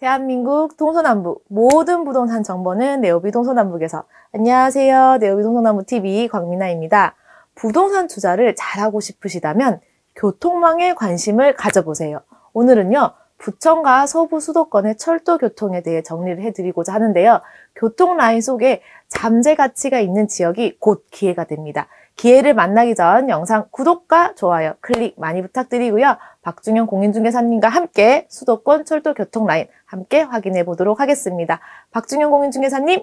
대한민국 동서남북 모든 부동산 정보는 네오비 동서남북에서. 안녕하세요. 네오비 동서남북TV 광민아입니다. 부동산 투자를 잘하고 싶으시다면 교통망에 관심을 가져보세요. 오늘은요, 부천과 서부 수도권의 철도 교통에 대해 정리를 해드리고자 하는데요. 교통 라인 속에 잠재 가치가 있는 지역이 곧 기회가 됩니다. 기회를 만나기 전 영상 구독과 좋아요, 클릭 많이 부탁드리고요. 박중현 공인중개사님과 함께 수도권 철도 교통 라인 함께 확인해 보도록 하겠습니다. 박중현 공인중개사님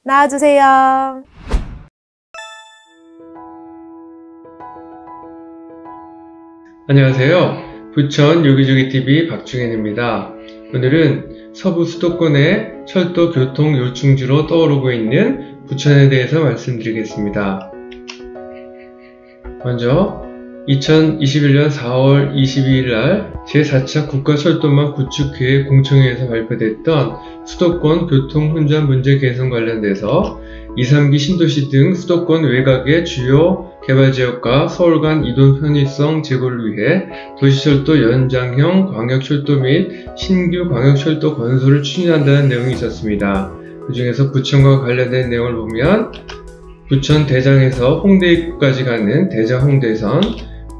나와주세요. 안녕하세요. 부천 요기조기TV 박중현입니다. 오늘은 서부 수도권의 철도 교통 요충지로 떠오르고 있는 부천에 대해서 말씀드리겠습니다. 먼저 2021년 4월 22일 날 제4차 국가철도망 구축계획 공청회에서 발표됐던 수도권 교통 혼잡 문제 개선 관련돼서 2, 3기 신도시 등 수도권 외곽의 주요 개발지역과 서울 간 이동 편의성 제고를 위해 도시철도 연장형 광역철도 및 신규 광역철도 건설을 추진한다는 내용이 있었습니다. 그 중에서 부천과 관련된 내용을 보면 부천 대장에서 홍대 입구까지 가는 대장 홍대선,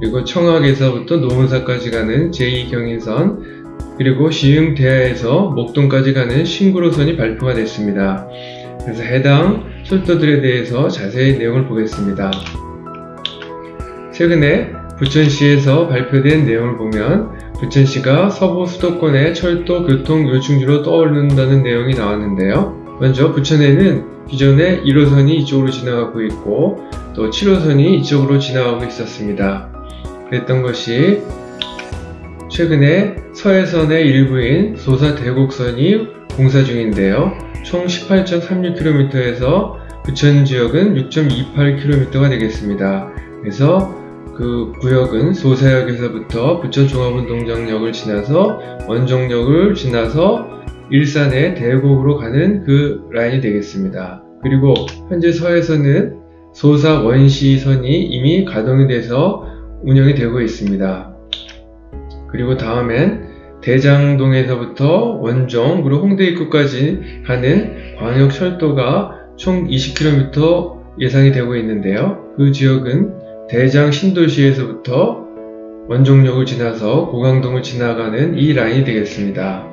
그리고 청학에서부터 노원사까지 가는 제2경인선, 그리고 시흥 대하에서 목동까지 가는 신구로선이 발표가 됐습니다. 그래서 해당 철도들에 대해서 자세히 내용을 보겠습니다. 최근에 부천시에서 발표된 내용을 보면 부천시가 서부 수도권의 철도 교통 요충지로 떠오른다는 내용이 나왔는데요. 먼저 부천에는 기존에 1호선이 이쪽으로 지나가고 있고 또 7호선이 이쪽으로 지나가고 있었습니다. 그랬던 것이 최근에 서해선의 일부인 소사대곡선이 공사 중인데요. 총 18.36km에서 부천 지역은 6.28km가 되겠습니다. 그래서 그 구역은 소사역에서부터 부천 종합운동장역을 지나서 원종역을 지나서 일산의 대곡으로 가는 그 라인이 되겠습니다. 그리고 현재 서해선은 소사 원시선이 이미 가동이 돼서 운영이 되고 있습니다. 그리고 다음엔 대장동에서부터 원종 그리고 홍대 입구까지 가는 광역철도가 총 20km 예상이 되고 있는데요. 그 지역은 대장 신도시에서부터 원종역을 지나서 고강동을 지나가는 이 라인이 되겠습니다.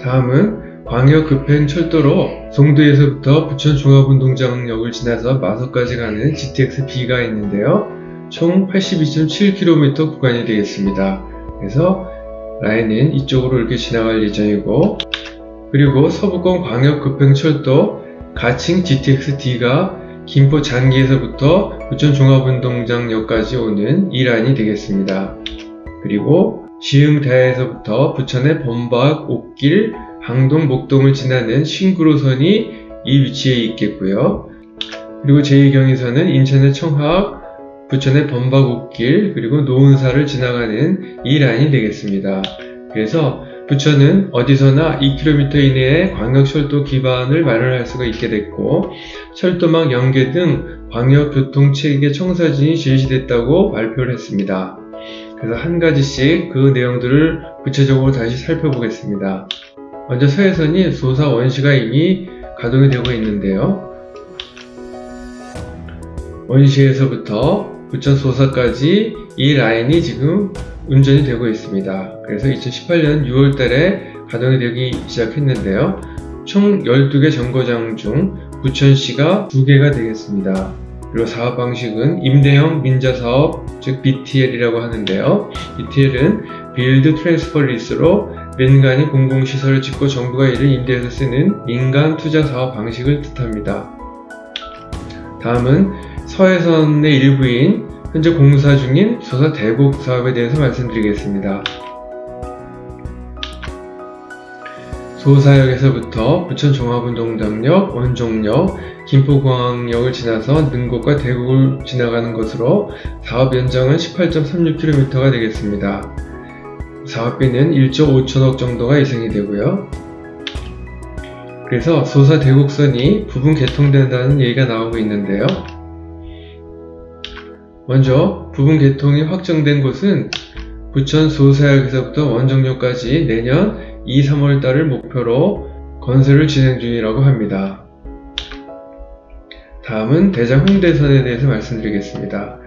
다음은 광역급행철도로 송도에서부터 부천 종합운동장역을 지나서 마석까지 가는 GTX-B가 있는데요. 총 82.7km 구간이 되겠습니다. 그래서 라인은 이쪽으로 이렇게 지나갈 예정이고, 그리고 서부권 광역급행철도 가칭 GTX-D가 김포 장기에서부터 부천 종합운동장역까지 오는 이 라인이 되겠습니다. 그리고 시흥 대하에서부터 부천의 범박, 옥길, 항동, 목동을 지나는 신구로선이 이 위치에 있겠고요. 그리고 제2경인선은 인천의 청학, 부천의 범박, 옥길, 그리고 노은사를 지나가는 이 라인이 되겠습니다. 그래서 부천은 어디서나 2km 이내에 광역철도 기반을 마련할 수가 있게 됐고, 철도망 연계 등 광역교통체계 청사진이 제시됐다고 발표를 했습니다. 그래서 한 가지씩 그 내용들을 구체적으로 다시 살펴보겠습니다. 먼저 서해선이 소사 원시가 이미 가동이 되고 있는데요. 원시에서부터 부천 소사까지 이 라인이 지금 운전이 되고 있습니다. 그래서 2018년 6월달에 가동이 되기 시작했는데요. 총 12개 정거장 중 부천시가 2개가 되겠습니다. 그리고 사업 방식은 임대형 민자사업, 즉 BTL이라고 하는데요. BTL은 빌드 트랜스퍼 리스로 민간이 공공시설을 짓고 정부가 이를 임대해서 쓰는 민간 투자 사업 방식을 뜻합니다. 다음은 서해선의 일부인 현재 공사 중인 소사 대곡 사업에 대해서 말씀드리겠습니다. 소사역에서부터 부천 종합운동장역, 원종역, 김포공항역을 지나서 능곡과 대곡을 지나가는 것으로 사업 연장은 18.36km가 되겠습니다. 사업비는 1조 5천억 정도가 예상이 되고요. 그래서 소사 대곡선이 부분 개통된다는 얘기가 나오고 있는데요. 먼저 부분 개통이 확정된 곳은 부천 소사역에서부터 원정역까지 내년 2, 3월달을 목표로 건설을 진행 중이라고 합니다. 다음은 대장 홍대선에 대해서 말씀드리겠습니다.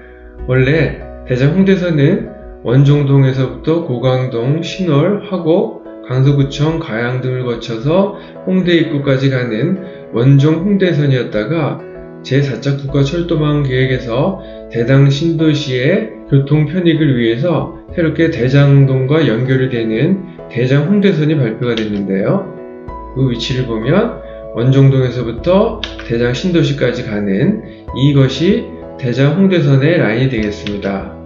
원래 대장 홍대선은 원종동에서부터 고강동, 신월, 화곡, 강서구청, 가양 등을 거쳐서 홍대 입구까지 가는 원종 홍대선이었다가 제4차 국가철도망 계획에서 대당 신도시의 교통 편익을 위해서 새롭게 대장동과 연결이 되는 대장 홍대선이 발표가 됐는데요. 그 위치를 보면 원종동에서부터 대장 신도시까지 가는 이것이 대장 홍대선의 라인이 되겠습니다.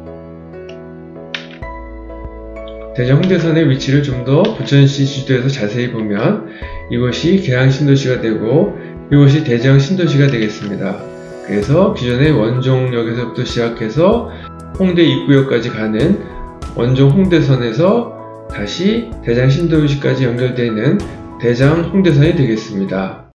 대장 홍대선의 위치를 좀 더 부천시 지도에서 자세히 보면 이것이 계양 신도시가 되고 이것이 대장 신도시가 되겠습니다. 그래서 기존의 원종역에서부터 시작해서 홍대 입구역까지 가는 원종 홍대선에서 다시 대장 신도시까지 연결되는 대장 홍대선이 되겠습니다.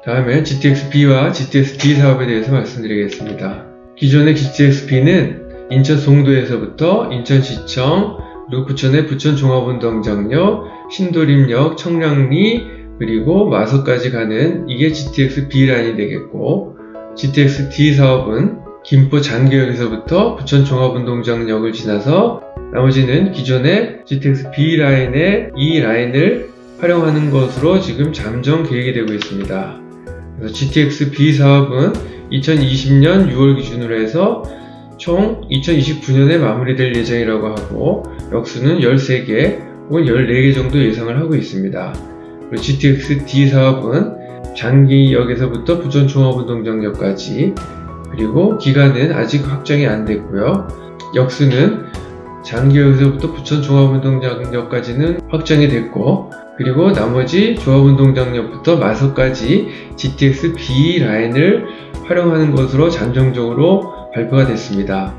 다음에 GTX-B와 GTX-D 사업에 대해서 말씀드리겠습니다. 기존의 GTX-B는 인천 송도에서부터 인천시청, 그리고 부천의 부천종합운동장역, 신도림역, 청량리, 그리고 마석까지 가는 이게 GTX-B 라인이 되겠고, GTX-D 사업은 김포 장교역에서부터 부천종합운동장역을 지나서 나머지는 기존의 GTX-B 라인의 이 라인을 활용하는 것으로 지금 잠정 계획이 되고 있습니다. 그래서 GTX-B 사업은 2020년 6월 기준으로 해서 총 2029년에 마무리될 예정이라고 하고 역수는 13개 혹은 14개 정도 예상을 하고 있습니다. 그리고 GTX-D 사업은 장기역에서부터 부천종합운동장역까지 그리고 기간은 아직 확정이 안 됐고요. 역수는 장기역에서부터 부천종합운동장역까지는 확정이 됐고 그리고 나머지 종합운동장역부터 마석까지 GTX-B 라인을 활용하는 것으로 잠정적으로 발표가 됐습니다.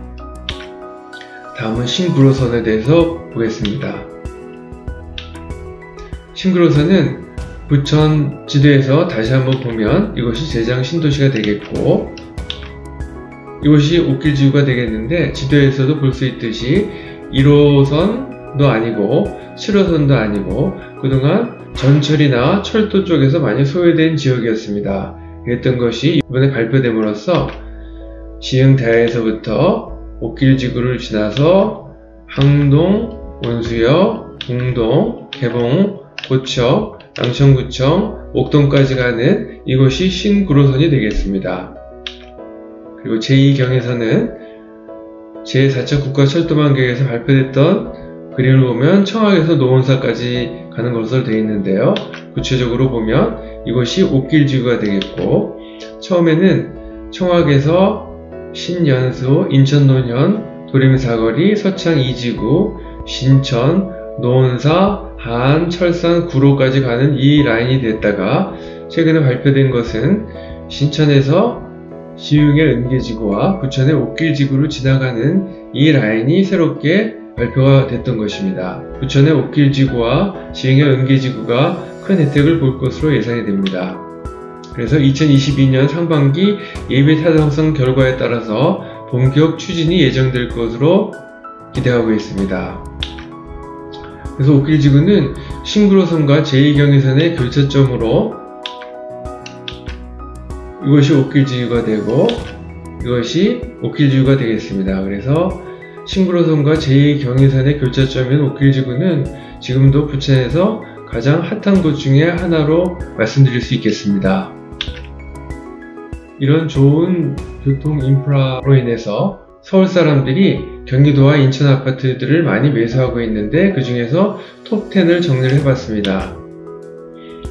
다음은 신구로선에 대해서 보겠습니다. 신구로선은 부천 지도에서 다시 한번 보면 이것이 대장 신도시가 되겠고 이것이 옥길지구가 되겠는데 지도에서도 볼 수 있듯이 1호선도 아니고 7호선도 아니고 그동안 전철이나 철도 쪽에서 많이 소외된 지역이었습니다. 그랬던 것이 이번에 발표됨으로써 시흥대에서부터 옥길지구를 지나서 항동, 원수역, 공동, 개봉, 고척, 양천구청, 옥동까지 가는 이곳이 신구로선이 되겠습니다. 그리고 제2경에서는 제4차 국가철도망 계획에서 발표됐던 그림을 보면 청학에서 노원사까지 가는 것으로 되어 있는데요. 구체적으로 보면 이것이 옥길지구가 되겠고 처음에는 청학에서 신연수, 인천논현, 도림사거리, 서창 2지구, 신천, 노원사, 하안, 철산, 구로까지 가는 이 라인이 됐다가 최근에 발표된 것은 신천에서 시흥의 은계지구와 부천의 옥길지구를 지나가는 이 라인이 새롭게 발표가 됐던 것입니다. 부천의 옥길지구와 시흥의 은계지구가 큰 혜택을 볼 것으로 예상이 됩니다. 그래서 2022년 상반기 예비 타당성 결과에 따라서 본격 추진이 예정될 것으로 기대하고 있습니다. 그래서 옥길지구는 신구로선과 제2경의선의 교차점으로 이것이 옥길지구가 되고 이것이 옥길지구가 되겠습니다. 그래서 신구로선과 제2경의선의 교차점인 옥길지구는 지금도 부천에서 가장 핫한 곳 중에 하나로 말씀드릴 수 있겠습니다. 이런 좋은 교통 인프라로 인해서 서울 사람들이 경기도와 인천 아파트들을 많이 매수하고 있는데 그 중에서 톱10을 정리를 해봤습니다.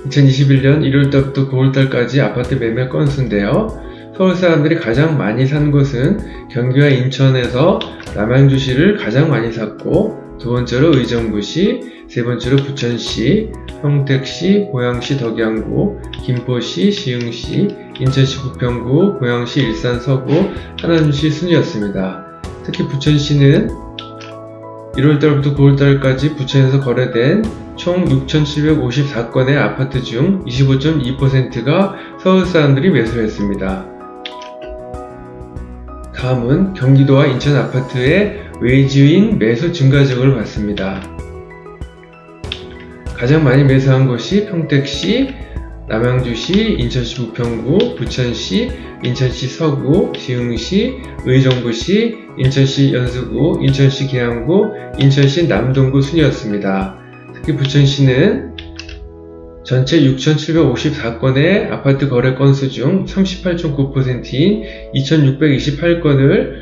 2021년 1월달부터 9월달까지 아파트 매매 건수인데요. 서울 사람들이 가장 많이 산 곳은 경기와 인천에서 남양주시를 가장 많이 샀고 두 번째로 의정부시, 세 번째로 부천시, 평택시, 고양시, 덕양구, 김포시, 시흥시, 인천시 부평구, 고양시, 일산 서구, 하남시 순이었습니다. 특히 부천시는 1월달부터 9월달까지 부천에서 거래된 총 6,754건의 아파트 중 25.2%가 서울 사람들이 매수했습니다. 다음은 경기도와 인천 아파트의 외지인 매수 증가 지역을 봤습니다. 가장 많이 매수한 곳이 평택시, 남양주시, 인천시 부평구, 부천시, 인천시 서구, 시흥시, 의정부시, 인천시 연수구, 인천시 계양구, 인천시 남동구 순이었습니다. 특히 부천시는 전체 6,754건의 아파트 거래 건수 중 38.9%인 2,628건을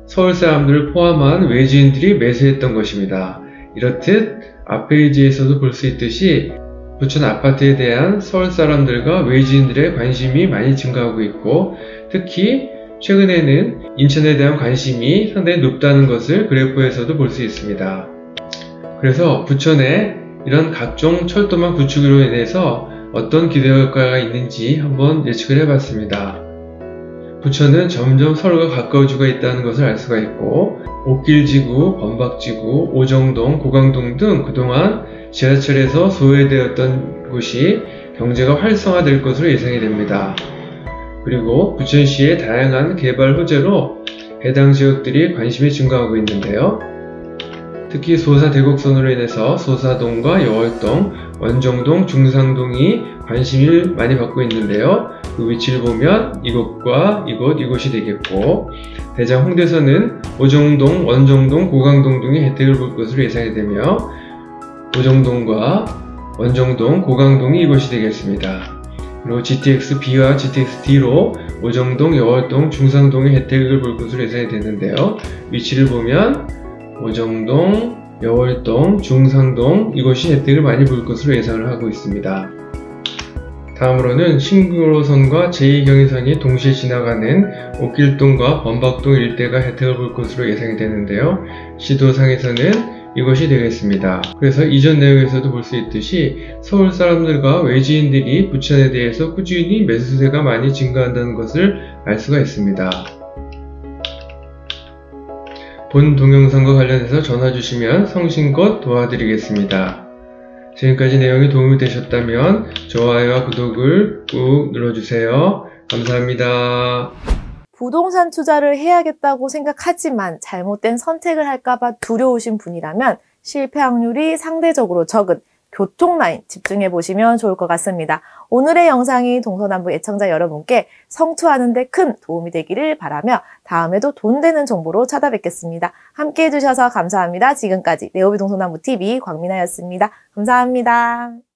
서울 사람들을 포함한 외지인들이 매수했던 것입니다. 이렇듯 앞 페이지에서도 볼 수 있듯이 부천 아파트에 대한 서울 사람들과 외지인들의 관심이 많이 증가하고 있고, 특히 최근에는 인천에 대한 관심이 상당히 높다는 것을 그래프에서도 볼 수 있습니다. 그래서 부천에 이런 각종 철도망 구축으로 인해서 어떤 기대 효과가 있는지 한번 예측을 해봤습니다. 부천은 점점 서울과 가까워지고 있다는 것을 알 수가 있고, 옥길지구, 범박지구, 오정동, 고강동 등 그동안 지하철에서 소외되었던 곳이 경제가 활성화될 것으로 예상이 됩니다. 그리고 부천시의 다양한 개발 호재로 해당 지역들이 관심이 증가하고 있는데요. 특히 소사 대곡선으로 인해서 소사동과 여월동, 원정동, 중상동이 관심을 많이 받고 있는데요. 그 위치를 보면 이곳과 이곳이 되겠고, 대장 홍대선은 오정동, 원정동, 고강동 등의 혜택을 볼 것으로 예상이 되며, 오정동과 원정동, 고강동이 이곳이 되겠습니다. 그리고 GTX-B와 GTX-D로 오정동, 여월동, 중상동의 혜택을 볼 것으로 예상이 되는데요. 위치를 보면 오정동, 여월동, 중상동 이곳이 혜택을 많이 볼 것으로 예상을 하고 있습니다. 다음으로는 신구로선과 제2경의선이 동시에 지나가는 옥길동과 범박동 일대가 혜택을 볼 것으로 예상이 되는데요. 시도상에서는 이것이 되겠습니다. 그래서 이전 내용에서도 볼 수 있듯이 서울 사람들과 외지인들이 부천에 대해서 꾸준히 매수세가 많이 증가한다는 것을 알 수가 있습니다. 본 동영상과 관련해서 전화 주시면 성심껏 도와드리겠습니다. 지금까지 내용이 도움이 되셨다면 좋아요와 구독을 꾹 눌러주세요. 감사합니다. 부동산 투자를 해야겠다고 생각하지만 잘못된 선택을 할까봐 두려우신 분이라면 실패 확률이 상대적으로 적은 교통라인 집중해 보시면 좋을 것 같습니다. 오늘의 영상이 동서남북 애청자 여러분께 성투하는 데 큰 도움이 되기를 바라며 다음에도 돈 되는 정보로 찾아뵙겠습니다. 함께 해주셔서 감사합니다. 지금까지 네오비 동서남북TV 광민아였습니다. 감사합니다.